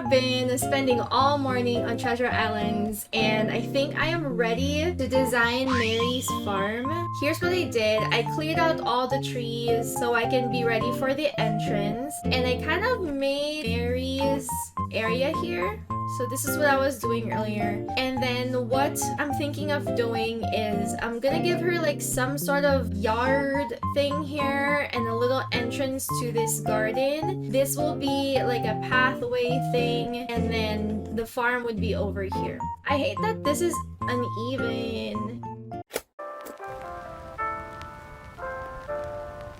have been spending all morning on Treasure Islands, and I think I am ready to design Mary's farm. Here's what I did. I cleared out all the trees so I can be ready for the entrance, and I kind of made Mary's area here. So this is what I was doing earlier. And then what I'm thinking of doing is I'm gonna give her like some sort of yard thing here and a little entrance to this garden. This will be like a pathway thing, and then the farm would be over here. I hate that this is uneven.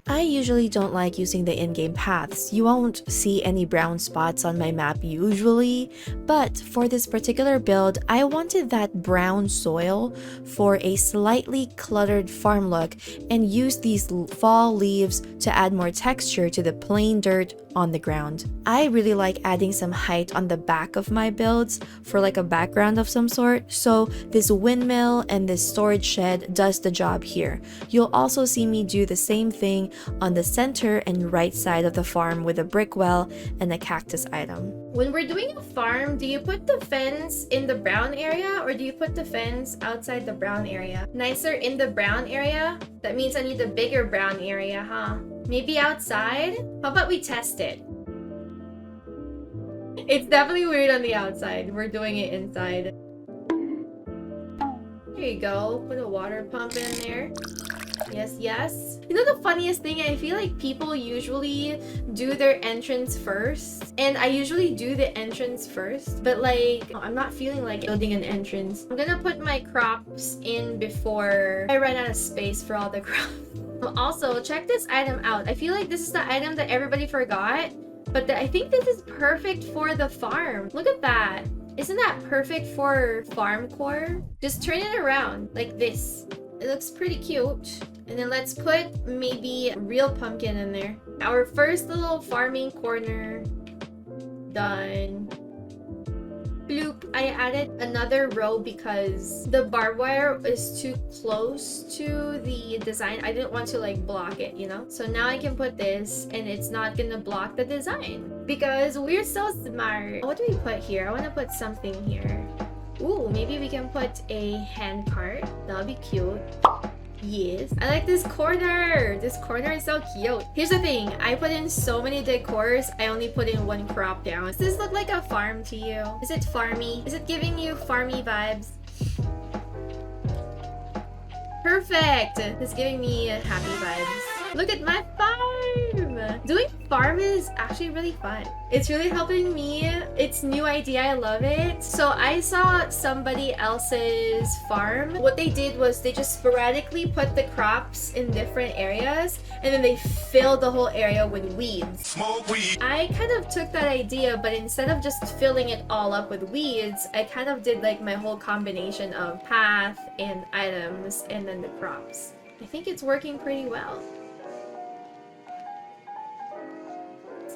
I usually don't like using the in-game paths. You won't see any brown spots on my map usually, but for this particular build, I wanted that brown soil for a slightly cluttered farm look and use these fall leaves to add more texture to the plain dirt on the ground. I really like adding some height on the back of my builds for like a background of some sort, so this windmill and this storage shed does the job here. You'll also see me do the same thing on the center and right side of the farm with a brick well and a cactus item. When we're doing a farm, do you put the fence in the brown area or do you put the fence outside the brown area? Nicer in the brown area? That means I need a bigger brown area, huh? Maybe outside? How about we test it? It's definitely weird on the outside. We're doing it inside. There you go. Put a water pump in there. Yes, yes. You know the funniest thing? I feel like people usually do their entrance first. And I usually do the entrance first. But like, I'm not feeling like building an entrance. I'm gonna put my crops in before I run out of space for all the crops. Also, check this item out. I feel like this is the item that everybody forgot. But I think this is perfect for the farm. Look at that. Isn't that perfect for farm core? Just turn it around like this. It looks pretty cute. And then let's put maybe a real pumpkin in there. Our first little farming corner. Done. Bloop. I added another row because the barbed wire is too close to the design. I didn't want to like block it, you know? So now I can put this and it's not gonna block the design because we're so smart. What do we put here? I want to put something here. Ooh, maybe we can put a hand cart. That'll be cute. Yes, I like this corner. This corner is so cute. Here's the thing. I put in so many decors. I only put in one crop down. Does this look like a farm to you? Is it farmy? Is it giving you farmy vibes? Perfect. It's giving me happy vibes. Look at my farm. Doing farm is actually really fun. It's really helping me. It's new idea. I love it. So I saw somebody else's farm. What they did was they just sporadically put the crops in different areas and then they filled the whole area with weeds. Smoke weed. I kind of took that idea, but instead of just filling it all up with weeds, I kind of did like my whole combination of path and items and then the crops. I think it's working pretty well.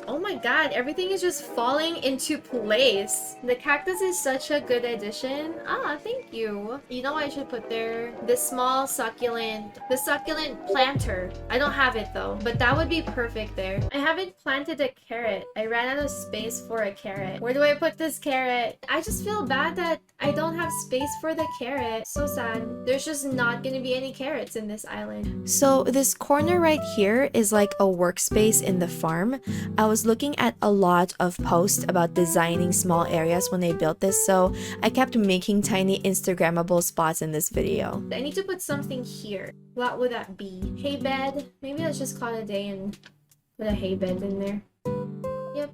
Oh my god, everything is just falling into place. The cactus is such a good addition. Ah, thank you. You know what I should put there? The small succulent. The succulent planter. I don't have it though, but that would be perfect there. I haven't planted a carrot. I ran out of space for a carrot. Where do I put this carrot? I just feel bad that I don't have space for the carrot. So sad. There's just not gonna be any carrots in this island. So this corner right here is like a workspace in the farm. I was looking at a lot of posts about designing small areas when I built this, so I kept making tiny Instagrammable spots in this video. I need to put something here. What would that be? Hay bed? Maybe let's just call it a day and put a hay bed in there. Yep.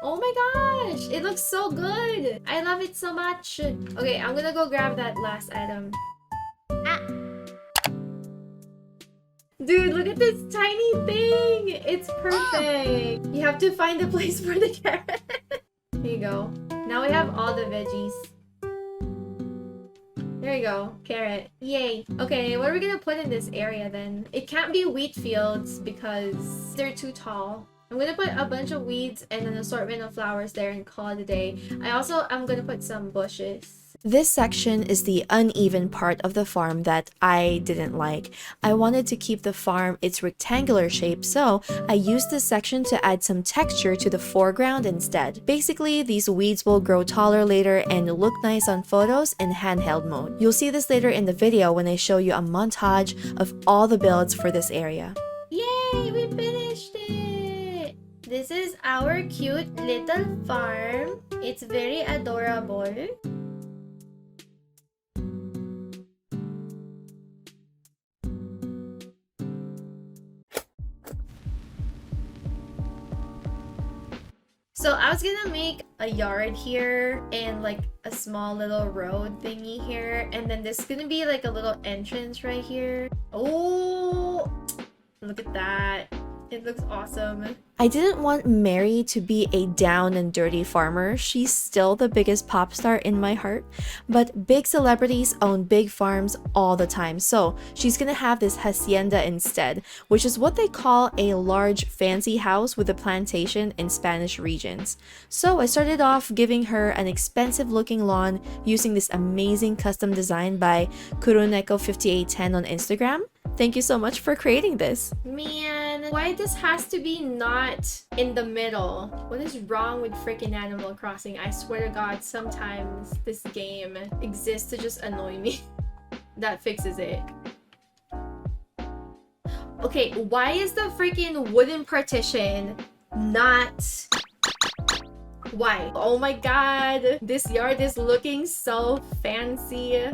Oh my gosh! It looks so good! I love it so much! Okay, I'm gonna go grab that last item. Ah! Dude, look at this tiny thing! It's perfect! You have to find a place for the carrot. Here you go. Now we have all the veggies. There you go. Carrot. Yay. Okay, what are we gonna put in this area then? It can't be wheat fields because they're too tall. I'm gonna put a bunch of weeds and an assortment of flowers there and call it a day. I'm gonna put some bushes. This section is the uneven part of the farm that I didn't like. I wanted to keep the farm its rectangular shape, so I used this section to add some texture to the foreground instead. Basically, these weeds will grow taller later and look nice on photos in handheld mode. You'll see this later in the video when I show you a montage of all the builds for this area. Yay! We finished it! This is our cute little farm. It's very adorable. So I was gonna make a yard here and like a small little road thingy here, and then there's gonna be like a little entrance right here. Oh, look at that. It looks awesome. I didn't want Mary to be a down and dirty farmer. She's still the biggest pop star in my heart, but big celebrities own big farms all the time, so she's gonna have this hacienda instead, which is what they call a large fancy house with a plantation in Spanish regions. So I started off giving her an expensive looking lawn using this amazing custom design by Kuroneko5810 on Instagram. Thank you so much for creating this. Man, why this has to be not in the middle? What is wrong with freaking Animal Crossing? I swear to God, sometimes this game exists to just annoy me. That fixes it. Okay, why is the freaking wooden partition not... Why? Oh my God, this yard is looking so fancy.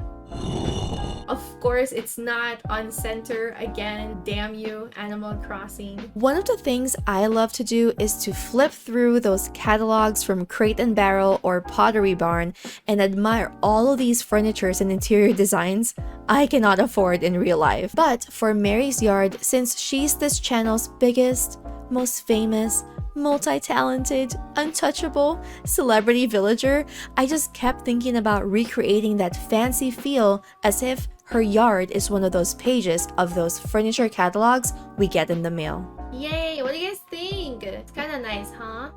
Of course, it's not on center again. Damn you, Animal Crossing. One of the things I love to do is to flip through those catalogs from Crate and Barrel or Pottery Barn and admire all of these furnitures and interior designs I cannot afford in real life. But for Mary's yard, since she's this channel's biggest, most famous, multi-talented, untouchable celebrity villager, I just kept thinking about recreating that fancy feel as if her yard is one of those pages of those furniture catalogs we get in the mail. Yay! What do you guys think? It's kind of nice, huh?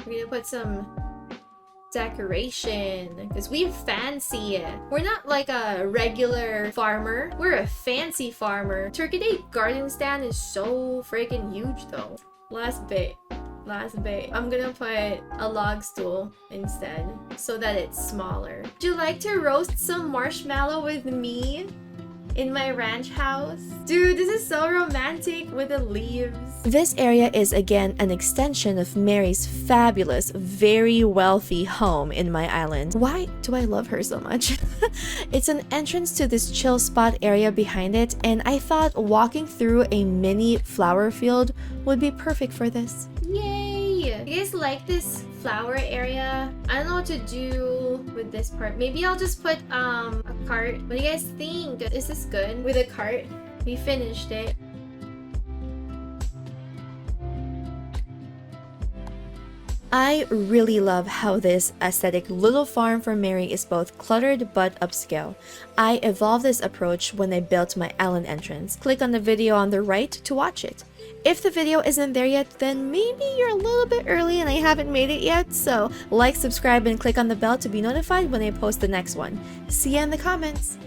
We're gonna put some decoration because we're fancy. We're not like a regular farmer. We're a fancy farmer. Turkey Day garden stand is so freaking huge though. Last bit. I'm gonna put a log stool instead so that it's smaller. Would you like to roast some marshmallow with me in my ranch house? Dude, this is so romantic with the leaves. This area is again an extension of Mary's fabulous, very wealthy home in my island. Why do I love her so much? It's an entrance to this chill spot area behind it, and I thought walking through a mini flower field would be perfect for this. Yay! You guys like this flower area? I don't know what to do with this part. Maybe I'll just put a cart. What do you guys think? Is this good with a cart? We finished it. I really love how this aesthetic little farm for Mary is both cluttered but upscale. I evolved this approach when I built my island entrance. Click on the video on the right to watch it. If the video isn't there yet, then maybe you're a little bit early and I haven't made it yet, so like, subscribe, and click on the bell to be notified when I post the next one. See ya in the comments!